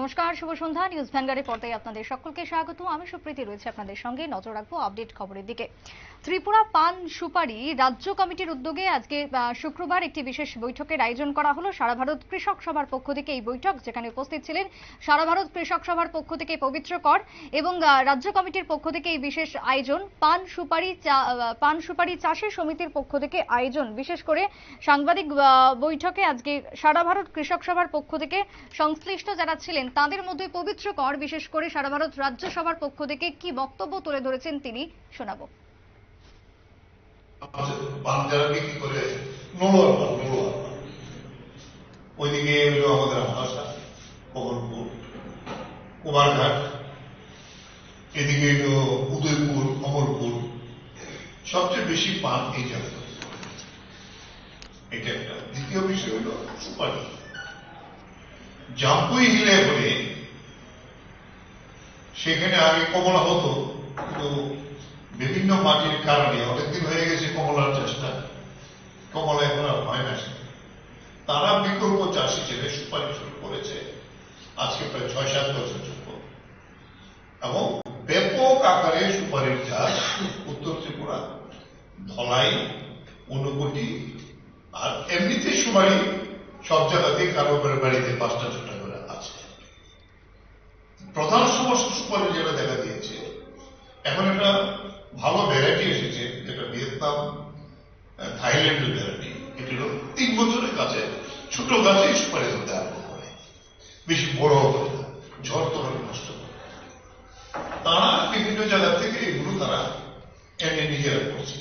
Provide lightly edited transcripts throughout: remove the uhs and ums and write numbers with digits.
নমস্কার, শুভ সন্ধ্যা। নিউজ ভ্যানগার্ডের পর্দায় আপনাদের সকলকে স্বাগত। আমি সুপ্রীতি রয়েছে আপনাদের সঙ্গে। নজর রাখবো আপডেট খবরের দিকে। ত্রিপুরা পান সুপারি রাজ্য কমিটির উদ্যোগে আজকে শুক্রবার একটি বিশেষ বৈঠকের আয়োজন করা হলো। সারা ভারত কৃষক সভার পক্ষ থেকে এই বৈঠক, যেখানে উপস্থিত ছিলেন সারা ভারত কৃষক সভার পক্ষ থেকে পবিত্র কর এবং রাজ্য কমিটির পক্ষ থেকে এই বিশেষ আয়োজন। পান সুপারি চাষী সমিতির পক্ষ থেকে আয়োজন। বিশেষ করে সাংবাদিক বৈঠকে আজকে সারা ভারত কৃষক সভার পক্ষ থেকে সংশ্লিষ্ট যারা ছিলেন তাদের মধ্যে পবিত্র কর বিশেষ করে সারা ভারত রাজ্য সভার পক্ষ থেকে কি বক্তব্য তুলে ধরেছেন তিনি শোনাবো। ওইদিকে আমাদের হাসা কমলপুর কুমারঘাট, এদিকে উদয়পুর অমরপুর, সবচেয়ে বেশি পান এই জায়গায়। এটা একটা। দ্বিতীয় বিষয় হলো সুপারি। জাম্পুই হিলে হলে সেখানে আগে কমলা হতো, কিন্তু বিভিন্ন মাটির কারণে অনেকদিন হয়ে গেছে কমলার চাষটা, কমলা এখন আর হয় না। তারা বিকল্প চাষি ছেলে সুপারি শুরু করেছে আজকে প্রায় ৬-৭ বছর জন্য, এবং ব্যাপক আকারে সুপারির চাষ উত্তর ত্রিপুরা, ধলাই, ঊনকোটি, আর এমনিতে সুপারি সব জায়গাতেই কারো বাড়িতে ৫টা-৬টা করে আছে। প্রধান সমস্যা সুপারি যেটা দেখা দিয়েছে, এখন একটা ভালো ভ্যারাইটি এসেছে যেটা ভিয়েতনাম থাইল্যান্ডের ভ্যারাইটি। এটি হল ৩ বছরের কাছে ছোট গাছেই সুপারি ধরতে আরম্ভ করে, বেশি বড় করে না, ঝড় তরল নষ্ট করে। তারা বিভিন্ন জায়গা থেকে এগুলো তারা এনে নিজেরা করছে।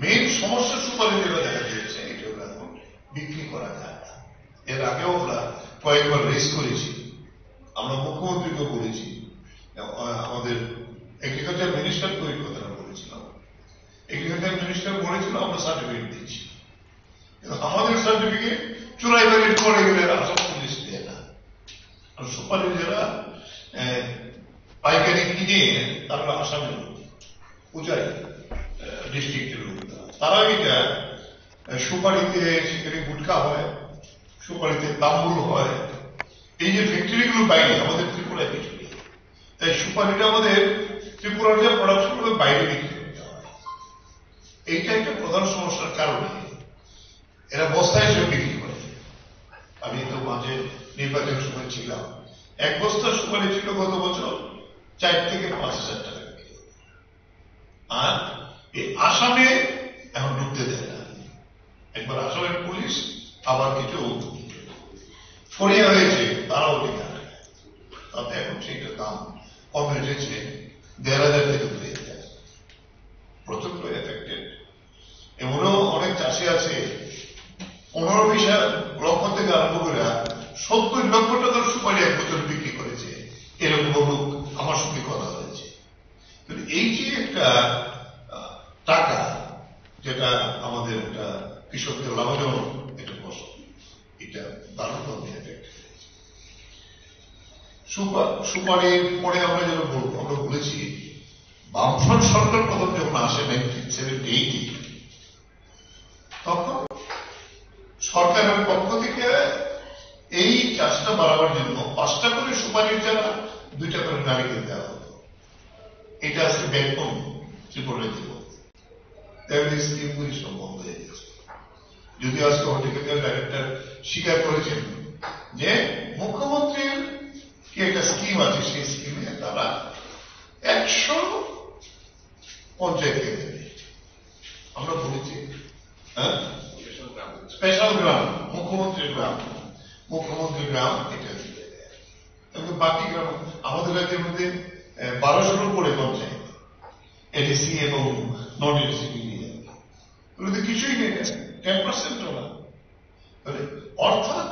মেন সমস্যা সুপারি যেটা দেখা দিয়েছে, এটা হলো এখন বিক্রি করা যায় না। এর আগেও আমরা কয়েকবার রেস করেছি, আমরা মুখ্যমন্ত্রীকে বলেছি, আমাদের এগ্রিকালচার মিনিস্টারকে ওই কথাটা বলেছিলাম। এগ্রিকালচার মিনিস্টার বলেছিল আমরা সার্টিফিকেট দিচ্ছি, কিন্তু আমাদের সার্টিফিকেট চোরাই বাড়ির পরে গেলে আসাম পুলিশ দেয় না। আর সুপারি যারা পাইকারি কিনে তারা আসামের লোক, উজাই ডিস্ট্রিক্টের লোক, তারা এটা সুপারিতে সেখানে গুটকা হয়, সুপারিতে তাম্বুল হয়। এই যে ফ্যাক্টরিগুলো বাইরে, আমাদের ত্রিপুরায় কিছু নেই, তাই সুপারিটা আমাদের ত্রিপুরার যে প্রোডাকশন গুলো বাইরে বিক্রি করতে হয়। এইটা একটা প্রধান সমস্যার কারণে এরা বস্তায় সব বিক্রি করে। আমি তো মাঝে নির্বাচন সময় ছিলাম, এক বস্তা সুপারি ছিল গত বছর ৪ থেকে ৫,০০০ টাকা, আর এই আসামে এখন ঢুকতে দেয় না। একবার আসামের পুলিশ, আবার কিছু ফরিয়া হয়েছে তারাও টিকা নেয়, তাতে এখন সেইটা দাম কমে এসেছে ১,৫০০ থেকে ২,০০০। প্রচন্ড এফেক্টেড। এমনও অনেক চাষি আছে ১৫-২০ লক্ষ থেকে আরম্ভ করে ৭০ লক্ষ টাকার সুপারি এক বছর বিক্রি করেছে। এরকম লোক আমার সঙ্গে কথা হয়েছে। এই যে একটা টাকা, যেটা আমাদের একটা কৃষকদের লাভজনক একটা ফসল, এটা দারুণভাবে এফেক্ট হয়েছে। সুপারির পরে আমরা যেটা বলবো, আমরা বলেছি বামফ্রন্ট সরকার প্রথম যখন আসে 1978, তখন সরকারের পক্ষ থেকে এই চাষটা বাড়াবার জন্য ৫টা করে সুপারির চারা ২টা করে নারিকেল দেওয়া হতো। এটা আজকে ব্যাপক ত্রিপুরায় দিব, স্কিমগুলি সব বন্ধ হয়ে গেছে। যদিও আজকে হর্টিকালচার ডাইরেক্টর স্বীকার করেছেন যে মুখ্যমন্ত্রীর কি একটা স্কিম আছে, সেই স্কিমে তারা ১০০ পঞ্চায়েতকে দেবে। আমরা বলেছি স্পেশাল গ্রাম, মুখ্যমন্ত্রীর গ্রাম, মুখ্যমন্ত্রীর গ্রাম এটা দিতে দেয়। এবং বাকি গ্রাম আমাদের রাজ্যের মধ্যে ১২০০ করে পঞ্চায়েত, এডিসি এবং নন এডিসি মিলিয়ে, এগুলোতে কিছুই নেই, 10% না। অর্থাৎ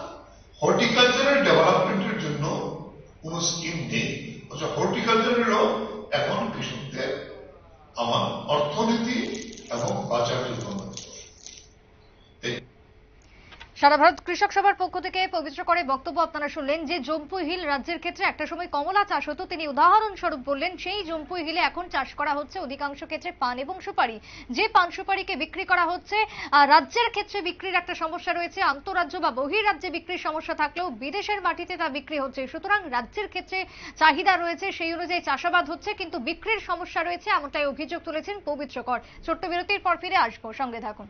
হর্টিকালচারের ডেভেলপমেন্টের জন্য কোন স্কিম নেই। হর্টিকালচারেরও এখন কৃষকদের আমার অর্থনীতি এবং বাজার জন্য সারা ভারত কৃষক সভার পক্ষ থেকে পবিত্র করে বক্তব্য আপনারা শুনলেন। যে জম্পুই হিল রাজ্যের ক্ষেত্রে একটা সময় কমলা চাষ হতো, তিনি উদাহরণস্বরূপ বললেন সেই জম্পুই হিলে এখন চাষ করা হচ্ছে অধিকাংশ ক্ষেত্রে পান এবং সুপারি। যে পান সুপারিকে বিক্রি করা হচ্ছে, রাজ্যের ক্ষেত্রে বিক্রির একটা সমস্যা রয়েছে, আন্তঃরাজ্য বা বহির্রাজ্যে বিক্রির সমস্যা থাকলেও বিদেশের মাটিতে তা বিক্রি হচ্ছে। সুতরাং রাজ্যের ক্ষেত্রে চাহিদা রয়েছে, সেই অনুযায়ী চাষাবাদ হচ্ছে, কিন্তু বিক্রির সমস্যা রয়েছে, এমনটাই অভিযোগ তুলেছেন পবিত্র কর। ছোট্ট বিরতির পর ফিরে আসবো, সঙ্গে থাকুন।